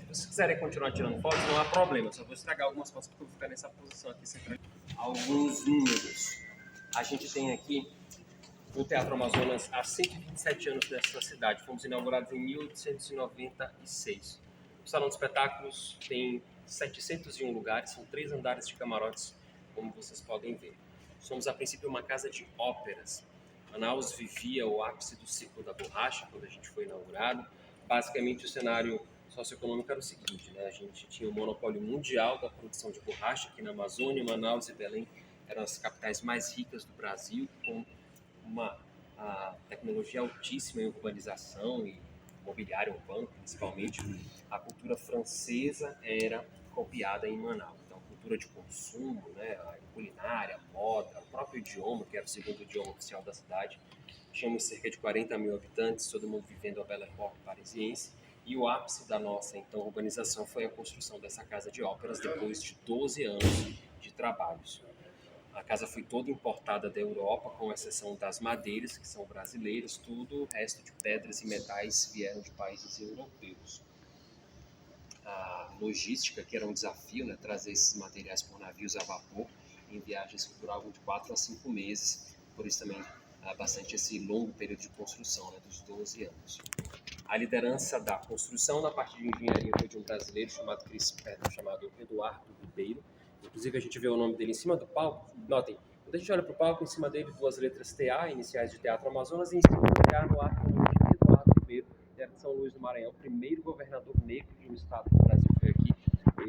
vocês quiserem continuar tirando fotos, não há problema. Só vou estragar algumas fotos porque eu vou ficar nessa posição aqui sempre. Alguns números. A gente tem aqui o Teatro Amazonas há 127 anos nessa cidade. Fomos inaugurados em 1896. O Salão de Espetáculos tem 701 lugares, são 3 andares de camarotes, como vocês podem ver. Somos, a princípio, uma casa de óperas. Manaus vivia o ápice do ciclo da borracha quando a gente foi inaugurado. Basicamente, o cenário socioeconômico era o seguinte, né? A gente tinha o monopólio mundial da produção de borracha aqui na Amazônia. Manaus e Belém eram as capitais mais ricas do Brasil, com uma tecnologia altíssima em urbanização e mobiliário urbano, principalmente. A cultura francesa era copiada em Manaus. Então, a cultura de consumo, né, a culinária, a moda, o próprio idioma, que era o segundo idioma oficial da cidade. Tínhamos cerca de 40 mil habitantes, todo mundo vivendo a Belle Époque parisiense. E o ápice da nossa, então, urbanização foi a construção dessa casa de óperas depois de 12 anos de trabalhos. A casa foi toda importada da Europa, com exceção das madeiras, que são brasileiras, tudo o resto de pedras e metais vieram de países europeus. A logística, que era um desafio, né, trazer esses materiais por navios a vapor, em viagens que duravam de 4 a 5 meses, por isso também há bastante esse longo período de construção, né, dos 12 anos. A liderança da construção na parte de engenharia foi de um brasileiro chamado Eduardo Ribeiro. Inclusive, a gente vê o nome dele em cima do palco. Notem, quando a gente olha para o palco, em cima dele, 2 letras TA, iniciais de Teatro Amazonas, e em cima do TA, no ar, o nome de Eduardo Ribeiro, que era de São Luís do Maranhão, primeiro governador negro de um estado do Brasil. Foi aqui,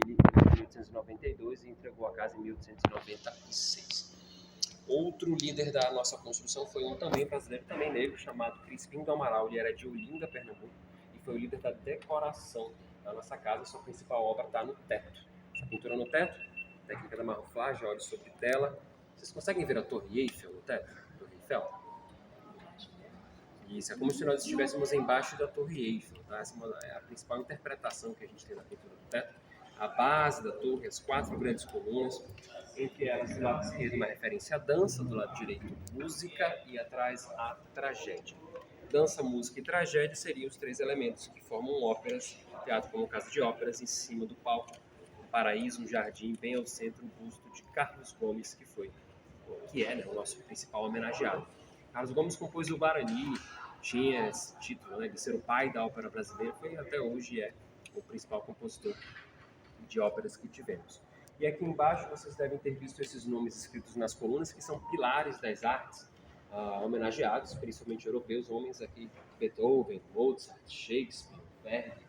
ele em 1892 e entregou a casa em 1896. Outro líder da nossa construção foi um também brasileiro, também negro, chamado Crispim do Amaral. Ele era de Olinda, Pernambuco, e foi o líder da decoração da nossa casa. Sua principal obra está no teto. Essa pintura no teto, técnica da marroflagem, olhos sobre tela. Vocês conseguem ver a Torre Eiffel no teto? Torre Eiffel? Isso, é como se nós estivéssemos embaixo da Torre Eiffel. Tá? Essa é a principal interpretação que a gente tem na pintura do teto. A base da torre, as 4 grandes colunas, entre elas, do lado esquerdo, uma referência à dança, do lado direito, música e atrás, a tragédia. Dança, música e tragédia seriam os 3 elementos que formam óperas, teatro como casa de óperas, em cima do palco, um paraíso, um jardim, bem ao centro, um busto de Carlos Gomes, que é, né, o nosso principal homenageado. Carlos Gomes compôs o Guarani, tinha esse título, né, de ser o pai da ópera brasileira, foi até hoje é o principal compositor de óperas que tivemos. E aqui embaixo vocês devem ter visto esses nomes escritos nas colunas, que são pilares das artes, homenageados, principalmente europeus, homens aqui, Beethoven, Mozart, Shakespeare, Verdi,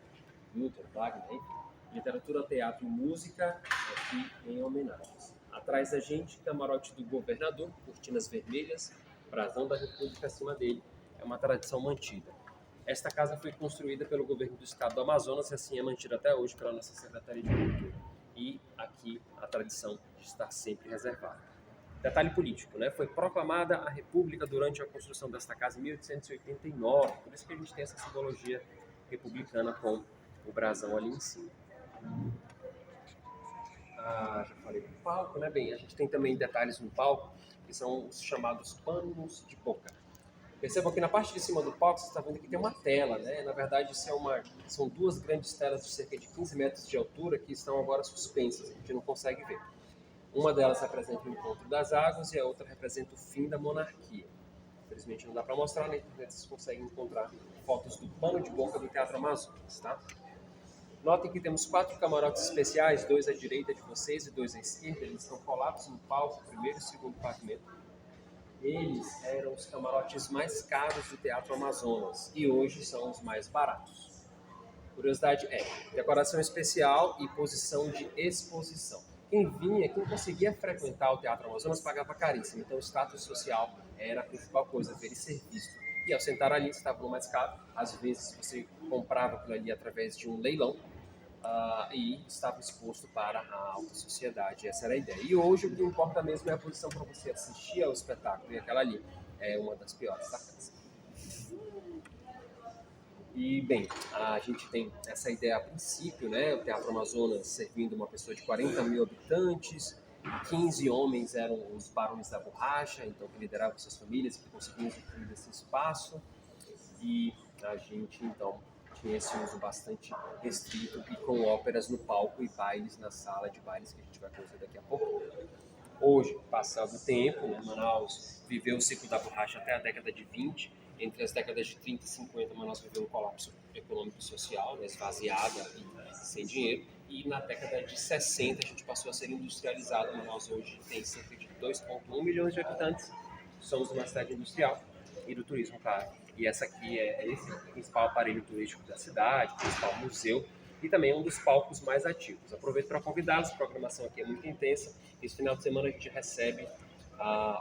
Luther, Wagner, enfim, literatura, teatro e música aqui em homenagens. Atrás da gente, camarote do governador, cortinas vermelhas, brasão da República acima dele, é uma tradição mantida. Esta casa foi construída pelo governo do estado do Amazonas e assim é mantida até hoje pela nossa Secretaria de Cultura. E aqui a tradição de estar sempre reservada. Detalhe político, né? Foi proclamada a República durante a construção desta casa em 1889, por isso que a gente tem essa simbologia republicana com o brasão ali em cima. Já falei do palco, né? Bem, a gente tem também detalhes no palco, que são os chamados panos de boca. Percebam que na parte de cima do palco, você está vendo que tem uma tela, né? Na verdade, são 2 grandes telas de cerca de 15 metros de altura que estão agora suspensas, a gente não consegue ver. Uma delas representa o encontro das águas e a outra representa o fim da monarquia. Infelizmente não dá para mostrar, na internet vocês conseguem encontrar fotos do pano de boca do Teatro Amazonas, tá? Notem que temos 4 camarotes especiais, 2 à direita de vocês e 2 à esquerda, eles estão colados no palco, primeiro e segundo pavimento. Eles eram os camarotes mais caros do Teatro Amazonas e hoje são os mais baratos. Curiosidade decoração especial e posição de exposição. Quem conseguia frequentar o Teatro Amazonas pagava caríssimo, então o status social era a principal coisa, ver e ser visto. E ao sentar ali, estava no mais caro, às vezes você comprava aquilo ali através de um leilão, e estava exposto para a alta sociedade. Essa era a ideia. E hoje o que importa mesmo é a posição para você assistir ao espetáculo, e aquela ali é uma das piores da casa. E, bem, a gente tem essa ideia a princípio, né? O Teatro Amazonas servindo uma pessoa de 40 mil habitantes, 15 homens eram os barões da borracha, então que lideravam suas famílias, que conseguiam usufruir desse espaço. E a gente, então, tem esse uso bastante restrito e com óperas no palco e bailes na sala de bailes que a gente vai conhecer daqui a pouco. Hoje, passado o tempo, né, Manaus viveu o ciclo da borracha até a década de 20. Entre as décadas de 30 e 50, Manaus viveu um colapso econômico e social, né, esvaziada e sem dinheiro. E na década de 60 a gente passou a ser industrializado. Manaus hoje tem cerca de 2,1 milhões de habitantes. Somos uma cidade industrial e do turismo, claro. E essa aqui é esse principal aparelho turístico da cidade, principal museu e também um dos palcos mais ativos. Aproveito para convidá-los, a programação aqui é muito intensa. Esse final de semana a gente recebe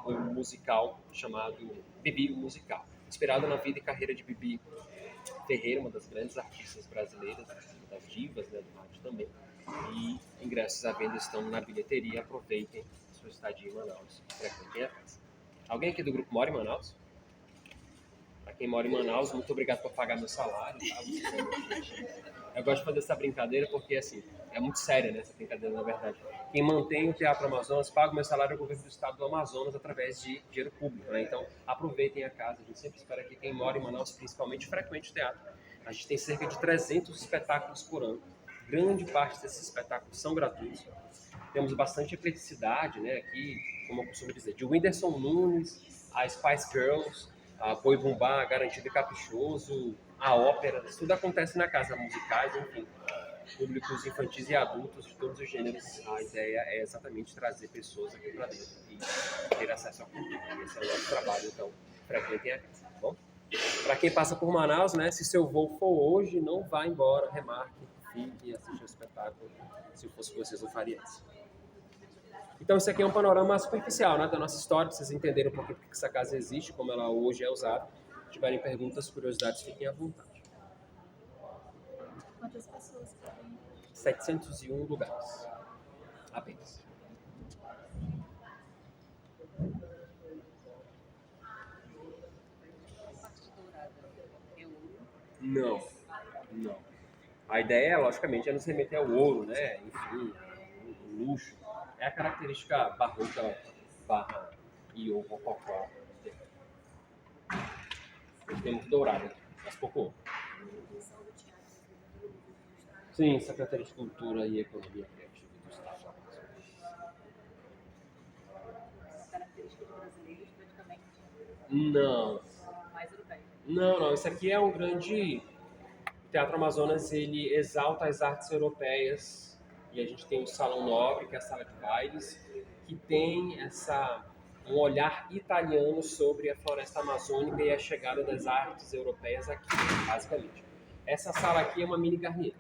um musical chamado Bibi, o Musical, inspirado na vida e carreira de Bibi Ferreira, uma das grandes artistas brasileiras, das divas, né, do rádio também. E ingressos à venda estão na bilheteria. Aproveitem sua estadia em Manaus. Frequentem a casa. Alguém aqui do grupo mora em Manaus? Para quem mora em Manaus, muito obrigado por pagar meu salário. Tá? Eu gosto de fazer essa brincadeira porque, assim, é muito séria, né, essa brincadeira, na verdade. Quem mantém o Teatro Amazonas paga o meu salário ao governo do estado do Amazonas através de dinheiro público, né? Então, aproveitem a casa. A gente sempre espera que quem mora em Manaus, principalmente, frequente o teatro. A gente tem cerca de 300 espetáculos por ano. Grande parte desses espetáculos são gratuitos. Temos bastante ecleticidade, né, aqui, como eu costumo dizer, de Whindersson Nunes, a Spice Girls, a Boi Bumbá, Garantido e Caprichoso, a ópera, tudo acontece na casa, musicais, enfim, públicos infantis e adultos de todos os gêneros. A ideia é exatamente trazer pessoas aqui para dentro e ter acesso à cultura. Esse é o nosso trabalho, então frequentem a casa, tá bom? Para quem passa por Manaus, né, se seu voo for hoje, não vá embora, remarque, fique e assista o espetáculo. Se eu fosse vocês, eu faria isso. Então, isso aqui é um panorama superficial, né, da nossa história, para vocês entenderem um pouquinho porque essa casa existe, como ela hoje é usada. Se tiverem perguntas, curiosidades, fiquem à vontade. Quantas pessoas cabem? 701 lugares. Apenas. A parte dourada é ouro? Não, não. A ideia, logicamente, é nos remeter ao ouro, né? Enfim, o luxo. É a característica barroca barra e ou rococó. A gente tem muito dourado aqui, mas pouco ouro. Sim, Secretaria de Cultura e Economia Criativa do Estado. Características brasileiras, praticamente Não, mais europeias. não. Isso aqui é um grande... O Teatro Amazonas, ele exalta as artes europeias e a gente tem o Salão Nobre, que é a sala de bailes, que tem um olhar italiano sobre a floresta amazônica e a chegada das artes europeias aqui, basicamente. Essa sala aqui é uma mini Garnier.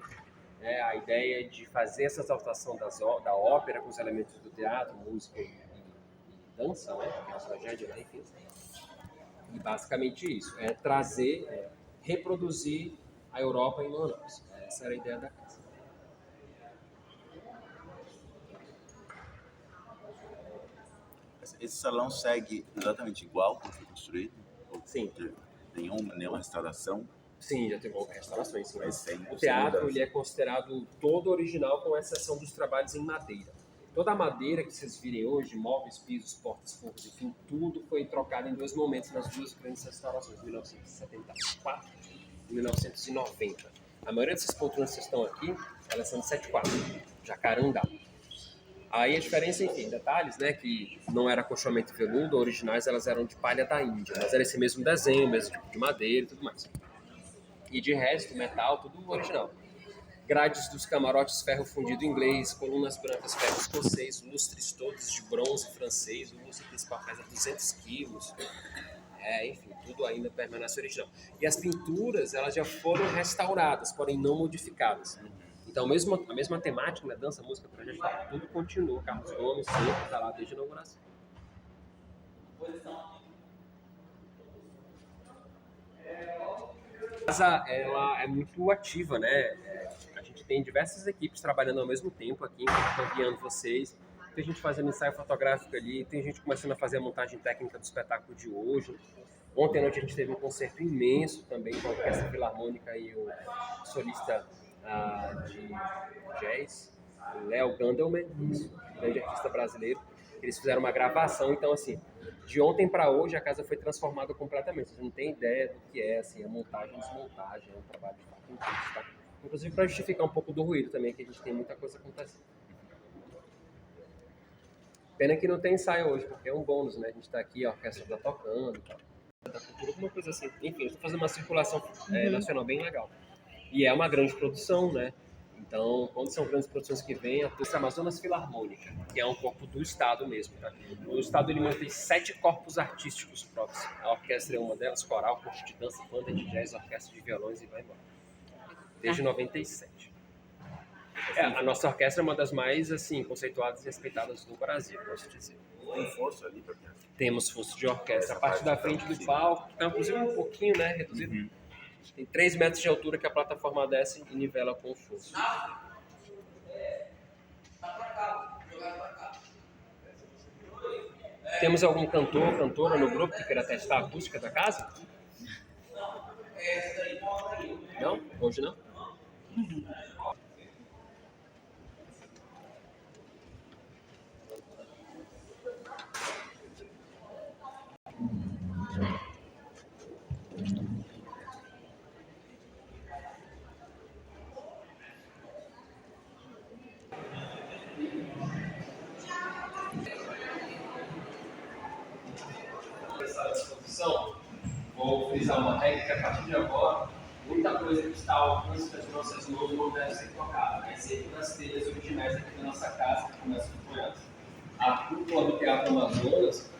A ideia de fazer essa exaltação da ópera com os elementos do teatro, música e dança, né, que é a tragédia, né, enfim. E basicamente isso, é trazer, reproduzir a Europa em Manaus. Essa era a ideia da casa. Esse salão segue exatamente igual como foi construído? Ou Sim. teve nenhuma restauração? Sim, já teve restaurações. Sim. Mas sem O teatro mudança. ele é considerado todo original, com exceção dos trabalhos em madeira. Toda a madeira que vocês virem hoje, móveis, pisos, portas, forros, enfim, tudo foi trocado em dois momentos nas duas grandes restaurações, 1974 e 1990. A maioria dessas poltronas que vocês estão aqui, elas são de 74, Jacarandá. Aí a diferença, enfim, detalhes, né, que não era acolchoamento veludo, originais elas eram de palha da Índia, mas era esse mesmo desenho, mesmo tipo de madeira e tudo mais. E de resto, metal, tudo original. Grades dos camarotes, ferro fundido inglês, colunas brancas, ferro escocês, lustres todos de bronze francês, o lustre principal pesa 200 quilos. Enfim, tudo ainda permanece original. E as pinturas, elas já foram restauradas, porém não modificadas. Então, a mesma temática, né, dança, música, projeto, tudo continua. Carlos Gomes sempre está lá desde a inauguração. A casa, ela é muito ativa, né? A gente tem diversas equipes trabalhando ao mesmo tempo aqui, enquanto guiando vocês. Tem gente fazendo ensaio fotográfico ali, tem gente começando a fazer a montagem técnica do espetáculo de hoje. Ontem à noite a gente teve um concerto imenso também com a Orquestra Filarmônica e o solista de jazz, Léo Gandelman, grande artista brasileiro. Eles fizeram uma gravação, então assim, de ontem para hoje a casa foi transformada completamente. Você não tem ideia do que é assim, a montagem e desmontagem, é um trabalho de fato intenso, tá? Inclusive para justificar um pouco do ruído também, que a gente tem muita coisa acontecendo. Pena que não tem ensaio hoje, porque é um bônus, né? A gente tá aqui, a orquestra tá tocando e tal. Da cultura, alguma coisa assim. Enfim, eu estou fazendo uma circulação nacional bem legal. E é uma grande produção, né? Então, quando são grandes produções que vêm, a Orquestra Amazonas Filarmônica, que é um corpo do Estado mesmo, tá? O Estado ele mantém 7 corpos artísticos próprios. A orquestra é uma delas, coral, corpo de dança, banda de jazz, orquestra de violões e vai embora. Desde 97. A nossa orquestra é uma das mais assim conceituadas e respeitadas do Brasil, posso dizer. Tem força ali pra cá. Temos força de orquestra. A parte da frente do palco, que está inclusive um pouquinho, né, reduzido. Tem 3 metros de altura que a plataforma desce e nivela com o fosso. Temos algum cantor, cantora no grupo que queira testar a acústica da casa? Não? Hoje não? Essa disposição, vou frisar uma regra que a partir de agora, muita coisa que está ao alcance das nossas mãos não deve ser tocada. Vai ser nas telhas originais aqui da nossa casa, que começa com essa. A cúpula do Teatro Amazonas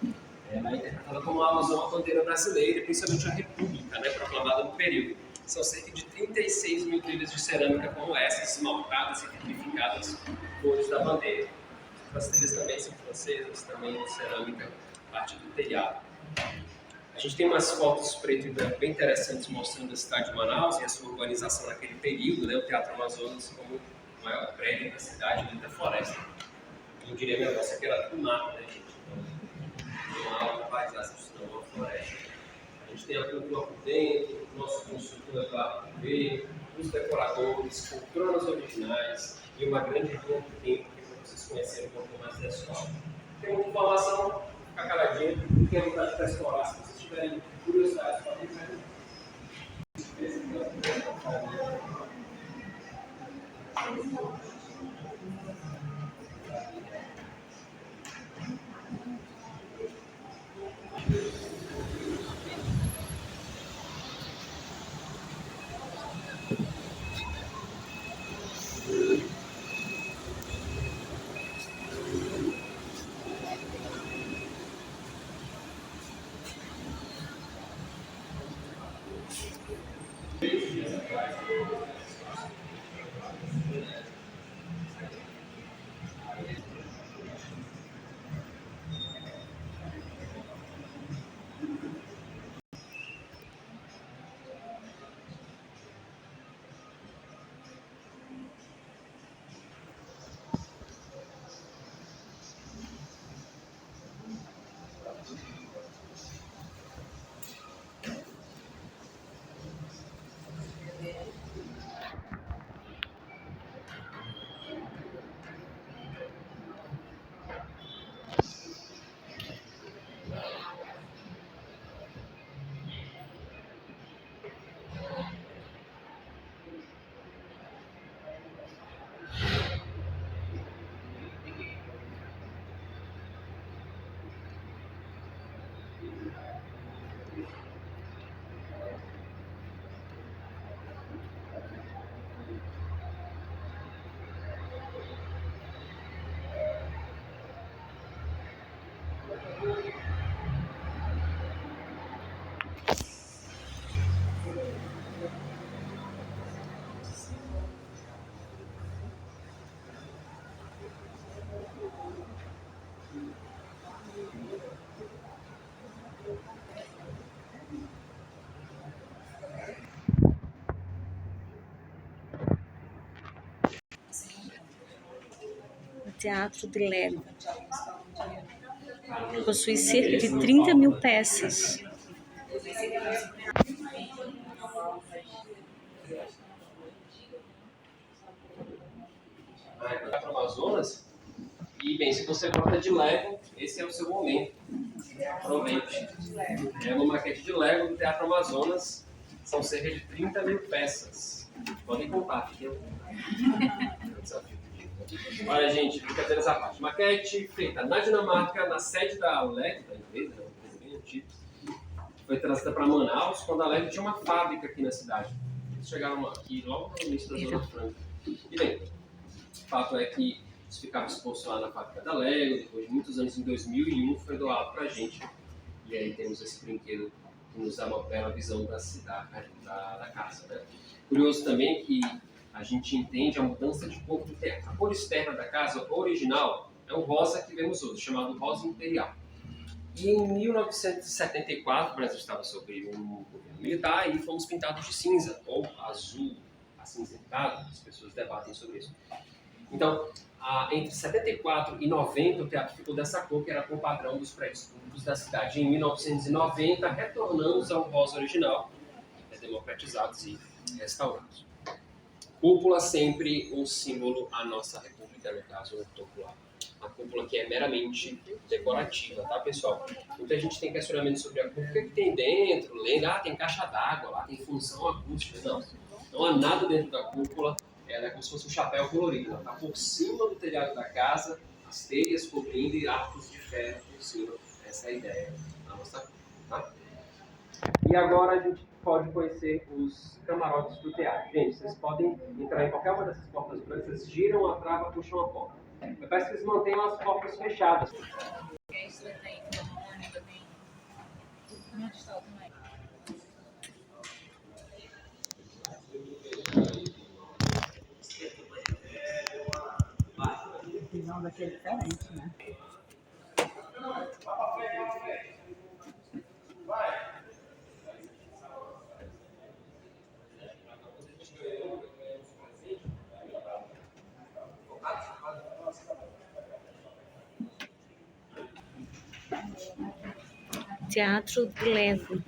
ela é interpretada como a Amazônia, a bandeira brasileira e principalmente a República, né, proclamada no período. São cerca de 36 mil telhas de cerâmica como essas, esmaltadas e vitrificadas cores da bandeira. As telhas também são francesas, também de cerâmica, parte do telhado. A gente tem umas fotos preto e branco bem interessantes mostrando a cidade de Manaus e a sua urbanização naquele período, né, o Teatro Amazonas como o maior prédio da cidade dentro da floresta. Eu diria que o negócio aqui era tudo mato, né, gente? Então, uma alta paisagem, não uma floresta. A gente tem a cultura por dentro, o nosso consultor Eduardo Ribeiro, os decoradores, poltronas originais e uma grande rua por dentro para vocês conhecerem um pouco mais da história. Tem muita informação, fica caladinho, tem vontade de explorar, se vocês tiverem curiosidade, podem ver. Teatro de Lego. Possui cerca de 30 mil peças. Teatro Amazonas. E, bem, se você gosta de Lego, esse é o seu momento. Aproveite. É uma maquete de Lego do Teatro Amazonas. São cerca de 30 mil peças. Podem contar, fiquem à vontade. Olha, gente, brincadeiras à parte. Maquete feita na Dinamarca, na sede da Lego, da empresa, uma empresa bem antiga. Foi trazida para Manaus, quando a Lego tinha uma fábrica aqui na cidade. Eles chegaram aqui logo no início da Zona Franca. E bem, o fato é que isso ficava exposto lá na fábrica da Lego. Depois de muitos anos, em 2001, foi doado para a gente. E aí temos esse brinquedo que nos dá uma bela visão da casa. Né? Curioso também que a gente entende a mudança de cor do teto. A cor externa da casa original é o rosa que vemos hoje, chamado rosa imperial. E em 1974, o Brasil estava sob um governo militar e fomos pintados de cinza ou azul acinzentado. As pessoas debatem sobre isso. Então, entre 74 e 90, o teatro ficou dessa cor, que era a cor padrão dos prédios públicos da cidade. Em 1990, retornamos ao rosa original, democratizados e restaurados. Cúpula sempre um símbolo à nossa república, no caso, no topo lá. A cúpula que é meramente decorativa, tá, pessoal? Muita gente tem questionamento sobre a cúpula. O que tem dentro? Lendo, tem caixa d'água, lá tem função acústica. Não há nada dentro da cúpula. Ela é como se fosse um chapéu colorido. Ela está por cima do telhado da casa, as telhas cobrindo e arcos de ferro por cima. Essa é a ideia da nossa cúpula, tá? E agora a gente pode conhecer os camarotes do teatro. Gente, vocês podem entrar em qualquer uma dessas portas brancas, giram a trava, puxam a porta. Eu peço que eles mantenham as portas fechadas. Isso tem também. Onde está o também? O visão vai ser diferente, né? Teatro do Lego.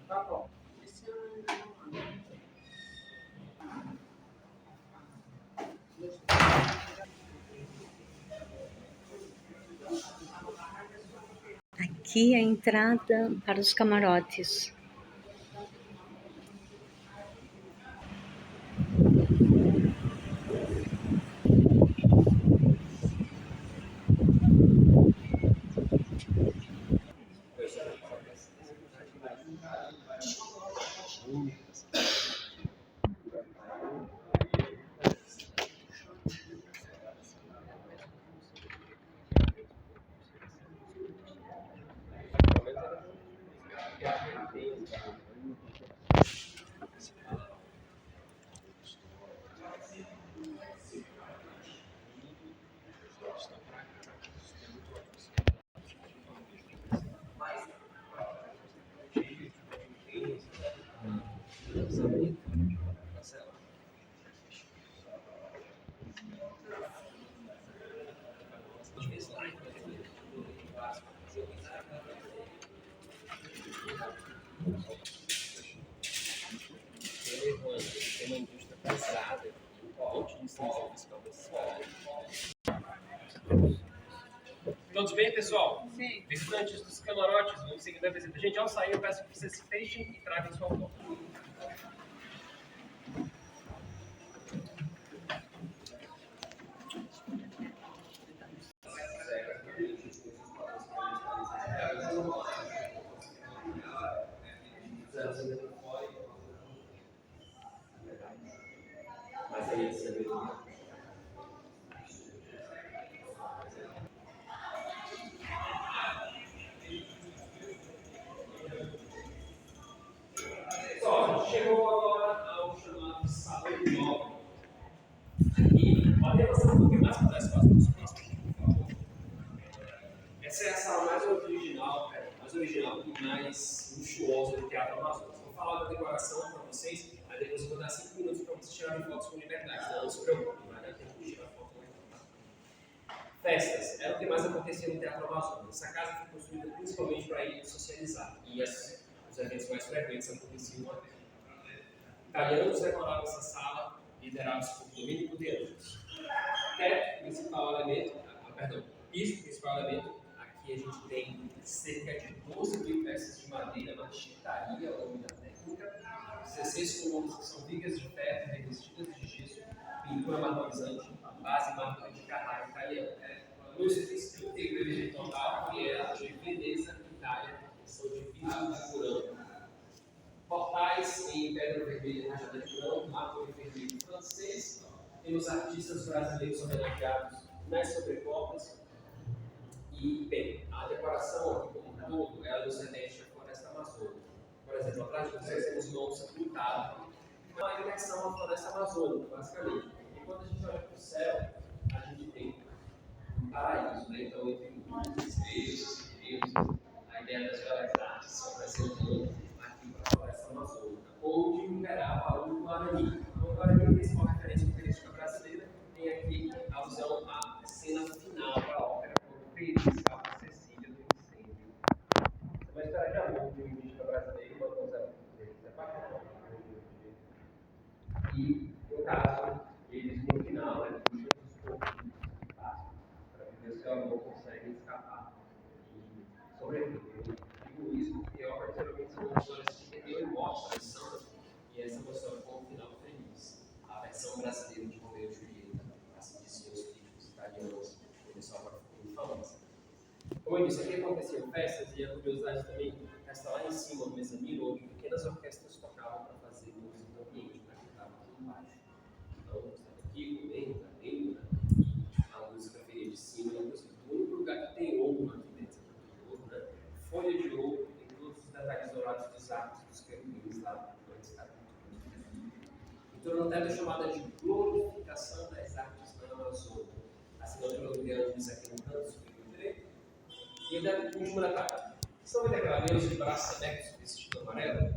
Tá bom. Aqui é a entrada para os camarotes. Tem uma indústria pesada, um monte de cinza fiscal desse cara. Todos bem, pessoal? Sim. Visitantes dos camarotes, vamos seguir a visita. Gente, ao sair, eu peço que vocês fechem e tragam sua foto. Mas aí você vê. Pessoal, chegou agora ao chamado Salão de Móvel. Aqui, pode avançar um pouquinho mais para trás, por favor. Essa é a sala mais original e mais luxuosa do Teatro Amazonas. falar da decoração para vocês, aí depois eu vou dar 5 minutos para vocês tirarem fotos com liberdade. Então, não se preocupe, vai dar tempo de tirar foto lá. Festas, era o que mais acontecia no Teatro Amazonas. Essa casa foi construída principalmente para ir socializar, e os eventos mais frequentes aconteciam lá dentro. Italianos decoravam essa sala, liderados por Domenico De Angelis. Teto, principal elemento, piso, principal elemento, aqui a gente tem cerca de 12 mil peças de madeira, machitaria ao longo da técnica, 16 colunas que são vigas de ferro revestidas de gesso, pintura marmorizante, base mármore de Carrara italiana. Luzes de igreja total, que é a de Veneza, Itália, são de vidro figurando. Portais em pedra vermelha, rajada de branco, mármore vermelho francês. Temos artistas brasileiros homenageados nas sobrecopas. E, bem, a decoração aqui como um todo, ela nos remete à floresta amazônica. Por exemplo, atrás de vocês temos uma onça pintada. Uma imersão à floresta amazônica, basicamente. E quando a gente olha para o céu, a gente tem um paraíso, né? Então, entre os estrelas, a ideia das belas artes se apresentando aqui para a floresta amazônica, onde imperava o Guarani. O Guarani é a principal referência turística brasileira, tem aqui a alusão à cena final da ópera, como Feliz, a Cecília do Incêndio. Essa é uma história de amor de um indígena brasileiro, uma coisa deles é bacana. E, no caso, eles no final, né, puxam os corpos para ver se o amor consegue escapar e sobreviver. Digo isso porque a obra geralmente são histórias que terminam em morte, traição, e essa mostrou com um final feliz. A versão brasileira de Romeu e Julieta, assim diziam os críticos italianos, eles só ficam famosos. Como eu disse, aqui aconteciam festas e a curiosidade também está lá em cima, no mezanino, onde pequenas orquestras tocavam para fazer música no ambiente, para que estava aqui embaixo. Então, estava aqui, comendo, cabendo, a música veio de cima, inclusive. O único lugar que tem ouro aqui dentro do ouro, né? Folha de ouro, tem todos os detalhes dourados dos arcos dos querubins lá, antes da então, uma tela chamada de glorificação das artes na Amazônia. A assinatura do Guilherme diz aqui no canto superior direito. E o último detalhe. Estão vendo aquela deusa de braços abertos vestido amarelo?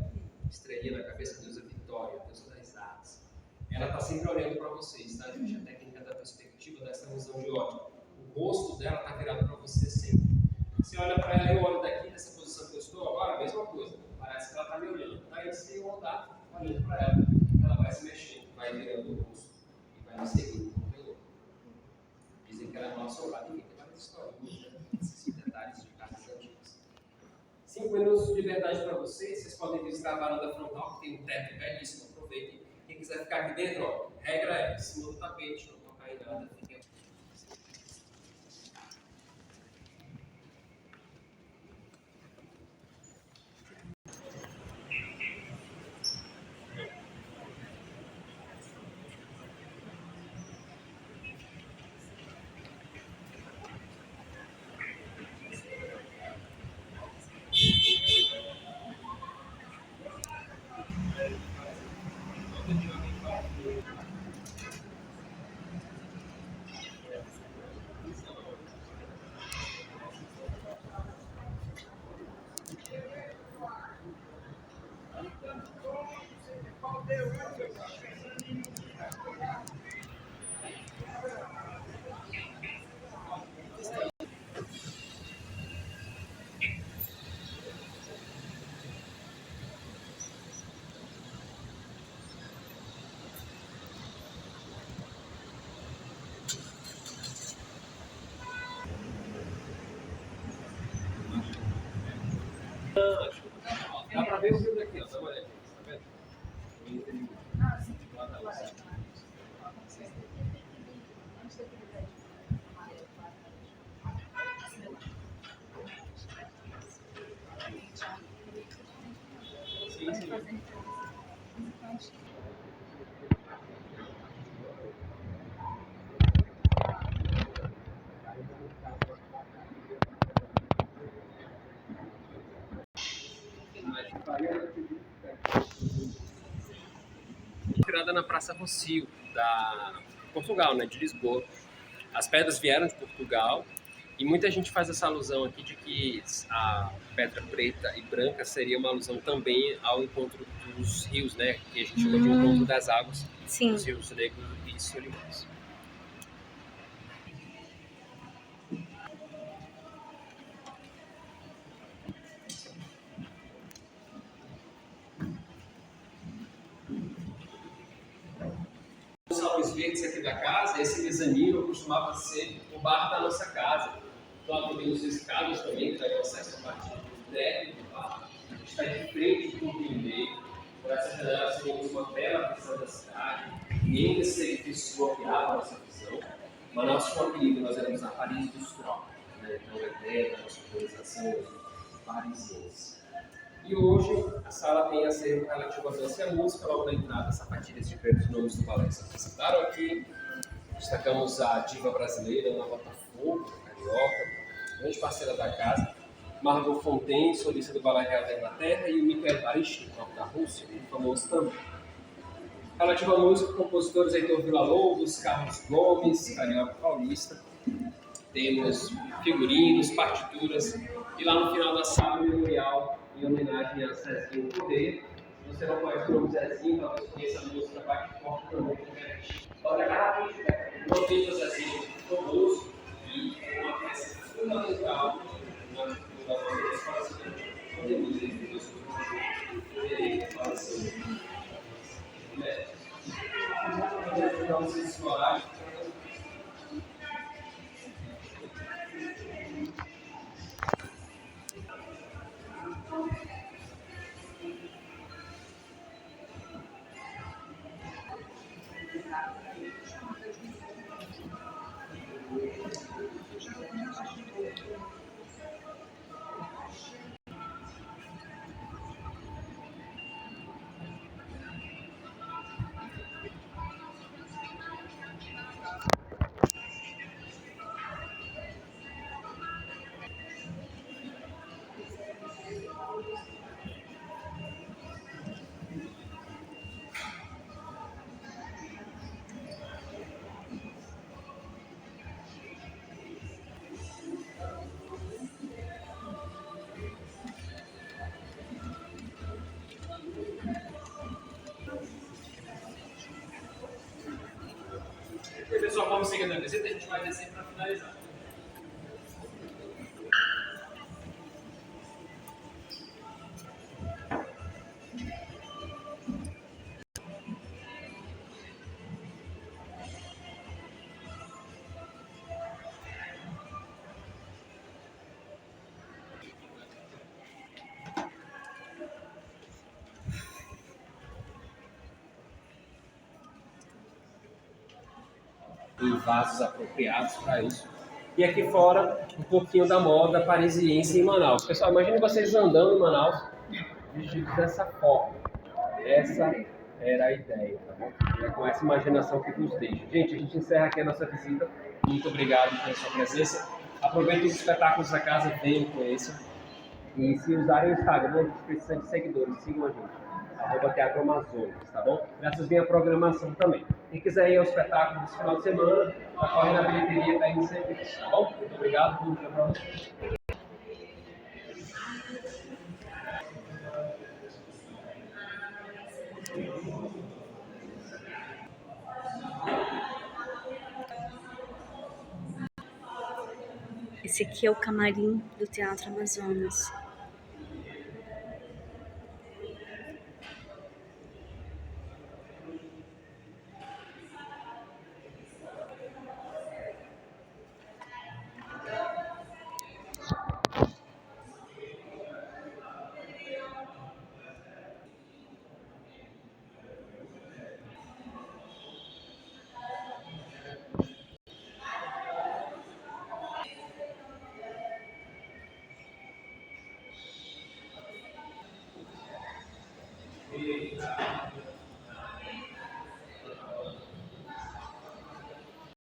Estrelinha na cabeça, deusa Vitória, deusa das artes. Ela está sempre olhando para vocês, tá, gente? A técnica da perspectiva dessa visão de ótica. O rosto dela está virado para você sempre. Você olha para ela, eu olho daqui, nessa posição que eu estou agora, a mesma coisa. Parece que ela está me olhando. Daí, se eu andar olhando para ela, ela vai se mexendo, vai virando o rosto e vai me seguindo como pelo. Dizem que ela é mal assombrada, e tem várias histórias, né? Esses detalhes de cartas antigas. 5 minutos de liberdade para vocês. Vocês podem visitar a varanda frontal, que tem um teto belíssimo. Aproveitem. Quem quiser ficar aqui dentro, ó, regra é em cima do tapete, não tocar em nada. Fiquem. Dá pra ver o filme daqui, ó. Dá uma olhada, tá vendo? Sim, sim. Criada na Praça Rossio, da Portugal, né, de Lisboa. As pedras vieram de Portugal e muita gente faz essa alusão aqui de que pedra preta e branca seria uma alusão também ao encontro dos rios, né? Que a gente chama de encontro das águas, Sim. dos rios Negros e Solimões. Os salões verdes aqui da casa, esse mezanino costumava ser o bar da nossa casa. Lá também os escadas também, que daí acesso a partir do térreo do bar. Está de frente para o rio meio. Por essa janela temos uma bela visão da cidade. Nenhum desses edifícios bloqueava a nossa visão. Mas nosso apelido, nós éramos a Paris dos Trópicos, né? Então, a ideia da nossa organização parisiense. E hoje a sala tem acervo relativo à dança e à música, logo na entrada, sapatilhas de diversos nomes do balé se apresentaram aqui. Destacamos a diva brasileira, Ana Botafogo, carioca, grande parceira da casa, Margot Fontaine, solista do Balé Real da Inglaterra, e o Mikhail Baryshnikov, da Rússia, muito famoso também. Relativo à música, compositores Heitor Villa-Lobos, Carlos Gomes, carioca paulista. Temos figurinos, partituras, e lá no final da sala, o memorial em homenagem a Zezinho Correia. Se você não conhece o nome Zezinho, talvez conheça a música Bate Forte também. Olha lá, uma vida Zezinho famoso e uma peça fundamental na cultura da escola cidadã. Podemos dizer que vamos explorar. Pessoal, vamos seguindo a visita, a gente vai descer para finalizar. Em vasos apropriados para isso. E aqui fora, um pouquinho da moda parisiense em Manaus. Pessoal, imagine vocês andando em Manaus vestidos dessa forma. Essa era a ideia, tá bom? E é com essa imaginação que nos deixa. Gente, a gente encerra aqui a nossa visita. Muito obrigado pela sua presença. Aproveitem os espetáculos da casa, venham, conheçam. E se usarem o Instagram, a gente precisa de seguidores. Sigam a gente. @Teatro Amazonas, tá bom? Graças à programação também. Quem quiser ir ao espetáculo desse final de semana, corre na bilheteria da INCB, tá bom? Muito obrigado, bom dia pra vocês. Esse aqui é o camarim do Teatro Amazonas.